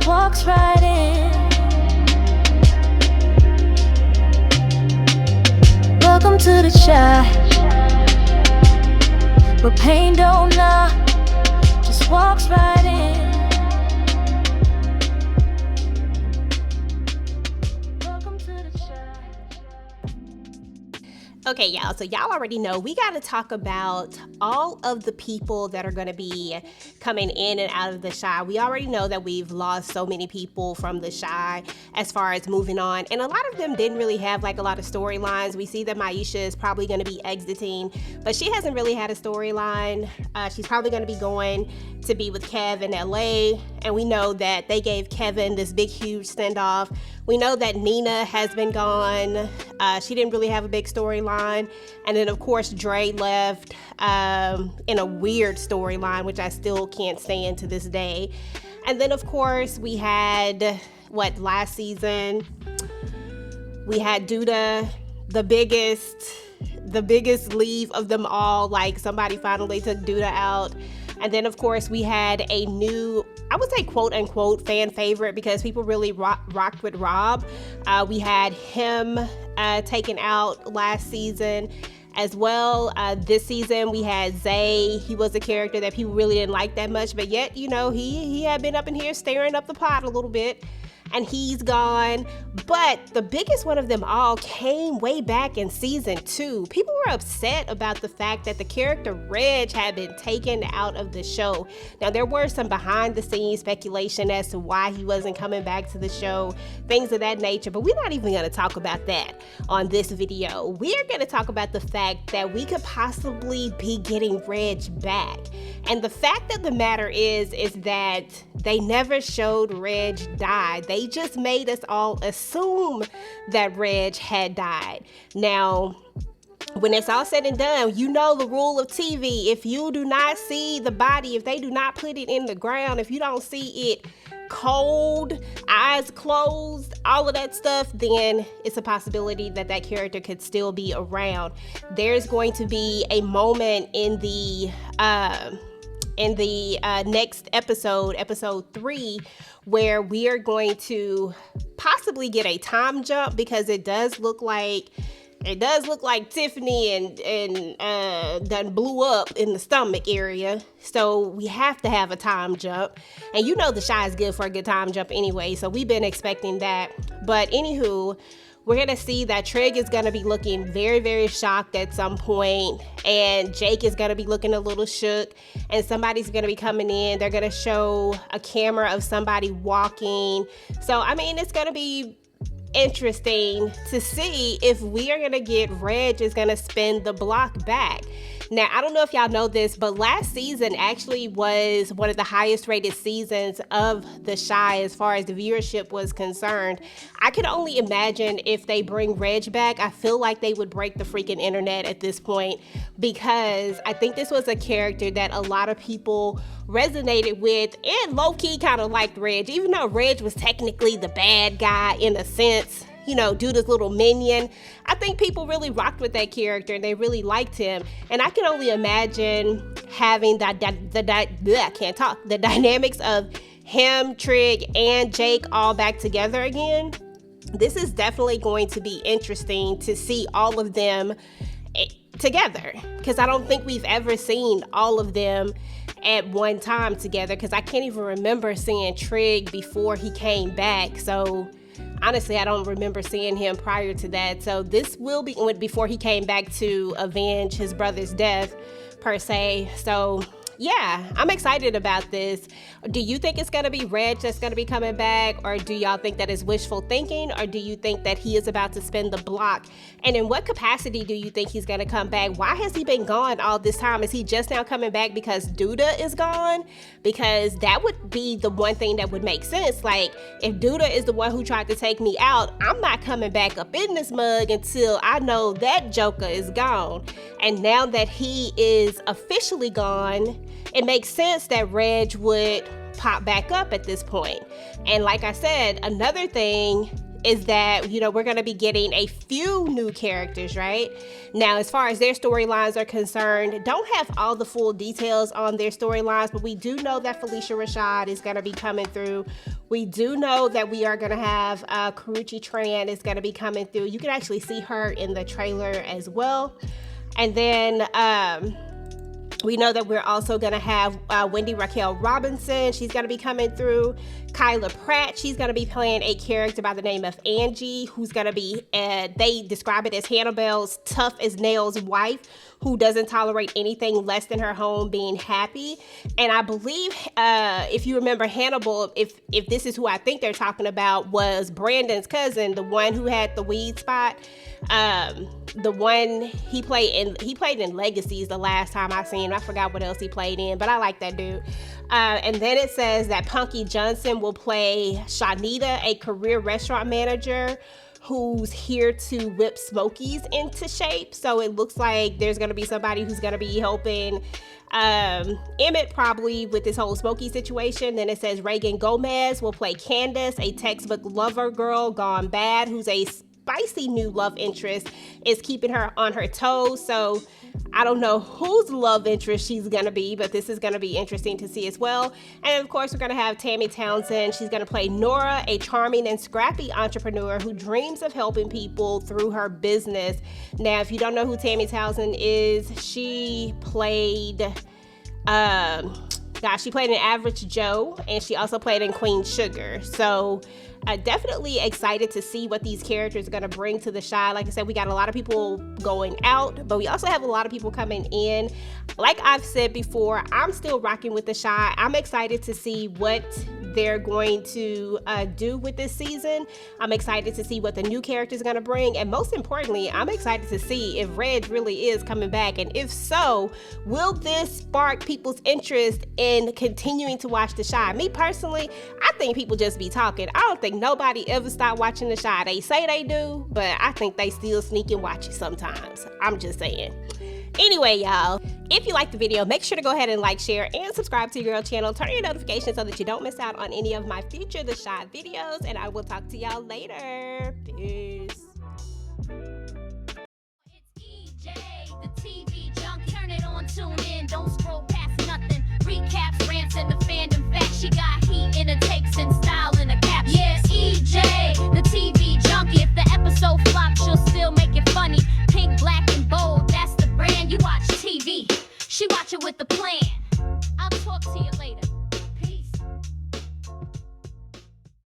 just walks right in. Welcome to the Shy, where pain don't knock, just walks right in. Welcome to the Shy. Okay, y'all, so y'all already know we got to talk about all of the people that are going to be coming in and out of the Shy. We already know that we've lost so many people from the Shy as far as moving on, and a lot of them didn't really have like a lot of storylines. We see that Maisha is probably going to be exiting, but she hasn't really had a storyline. She's probably going to be going to be with Kev in LA, and we know that they gave Kevin this big huge standoff. We know that Nina has been gone. She didn't really have a big storyline. And then, of course, Dre left in a weird storyline, which I still can't stand to this day. And then, of course, we had, last season? We had Duda, the biggest leave of them all. Like, somebody finally took Duda out. And then, of course, we had a new, I would say, quote unquote, fan favorite, because people really rocked with Rob. We had him taken out last season as well. This season, we had Zay. He was a character that people really didn't like that much, but yet, you know, he had been up in here stirring up the pot a little bit. And he's gone. But the biggest one of them all came way back in season 2. People were upset about the fact that the character Reg had been taken out of the show. Now, there were some behind the scenes speculation as to why he wasn't coming back to the show, things of that nature, but we're not even going to talk about that on this video. We are going to talk about the fact that we could possibly be getting Reg back. And the fact of the matter is that they never showed Reg die. They just made us all assume that Reg had died. Now, when it's all said and done, you know the rule of TV. If you do not see the body, if they do not put it in the ground, if you don't see it cold, eyes closed, all of that stuff, then it's a possibility that that character could still be around. There's going to be a moment in the next episode, episode 3, where we are going to possibly get a time jump, because it does look like Tiffany and done blew up in the stomach area. So we have to have a time jump. And you know the Shy is good for a good time jump anyway, so we've been expecting that. But anywho, we're going to see that Trig is going to be looking very, very shocked at some point, and Jake is going to be looking a little shook, and somebody's going to be coming in. They're going to show a camera of somebody walking. So, I mean, it's going to be interesting to see if we are going to get Reg is going to spin the block back. Now, I don't know if y'all know this, but last season actually was one of the highest rated seasons of the Shy as far as the viewership was concerned. I can only imagine if they bring Reg back, I feel like they would break the freaking internet at this point, because I think this was a character that a lot of people resonated with and low-key kind of liked Reg, even though Reg was technically the bad guy in a sense. You know, Duda's little minion. I think people really rocked with that character and they really liked him. And I can only imagine having the dynamics of him, Trig, and Jake all back together again. This is definitely going to be interesting to see all of them together, because I don't think we've ever seen all of them at one time together, because I can't even remember seeing Trig before he came back. So honestly, I don't remember seeing him prior to that. So this will be before he came back to avenge his brother's death, per se. So yeah, I'm excited about this. Do you think it's going to be Reg that's going to be coming back? Or do y'all think that is wishful thinking? Or do you think that he is about to spin the block? And in what capacity do you think he's going to come back? Why has he been gone all this time? Is he just now coming back because Duda is gone? Because that would be the one thing that would make sense. Like, if Duda is the one who tried to take me out, I'm not coming back up in this mug until I know that Joker is gone. And now that he is officially gone, it makes sense that Reg would pop back up at this point. And like I said, another thing is that, you know, we're going to be getting a few new characters, right? Now, as far as their storylines are concerned, don't have all the full details on their storylines, but we do know that Phylicia Rashad is going to be coming through. We do know that we are going to have Karrueche Tran is going to be coming through. You can actually see her in the trailer as well. And then we know that we're also going to have Wendy Raquel Robinson. She's going to be coming through. Kyla Pratt, she's going to be playing a character by the name of Angie, who's going to be, they describe it as Hannibal's tough as nails wife, who doesn't tolerate anything less than her home being happy. And I believe, if you remember Hannibal, if this is who I think they're talking about, was Brandon's cousin, the one who had the weed spot. The one he played in Legacies the last time I seen him. I forgot what else he played in, but I like that dude. And then it says that Punkie Johnson will play Shawnita, a career restaurant manager who's here to whip Smokey's into shape. So it looks like there's going to be somebody who's going to be helping Emmett probably with this whole Smokey situation. Then it says Reagan Gomez will play Candace, a textbook lover girl gone bad, who's a spicy new love interest, is keeping her on her toes. So I don't know whose love interest she's gonna be, but this is gonna be interesting to see as well. And of course, we're gonna have Tammy Townsend. She's gonna play Nora, a charming and scrappy entrepreneur who dreams of helping people through her business. Now, if you don't know who Tammy Townsend is, she played she played in Average Joe, and she also played in Queen Sugar. So definitely excited to see what these characters are going to bring to the Chi. Like I said, we got a lot of people going out, but we also have a lot of people coming in. Like I've said before, I'm still rocking with the Chi. I'm excited to see what they're going to do with this season. I'm excited to see what the new characters are going to bring. And most importantly, I'm excited to see if Reg really is coming back. And if so, will this spark people's interest in continuing to watch the Chi? Me personally, I think people just be talking. I don't think nobody ever stopped watching the Chi. They say they do, but I think they still sneak and watch it sometimes. I'm just saying. Anyway, y'all, if you liked the video, make sure to go ahead and like, share, and subscribe to your girl channel. Turn on your notifications so that you don't miss out on any of my future The Chi videos, and I will talk to y'all later. Peace. It's EJ, the TV junkie. Turn it on, tune in, don't scroll past nothing. Recaps, rants, and the fandom facts. She got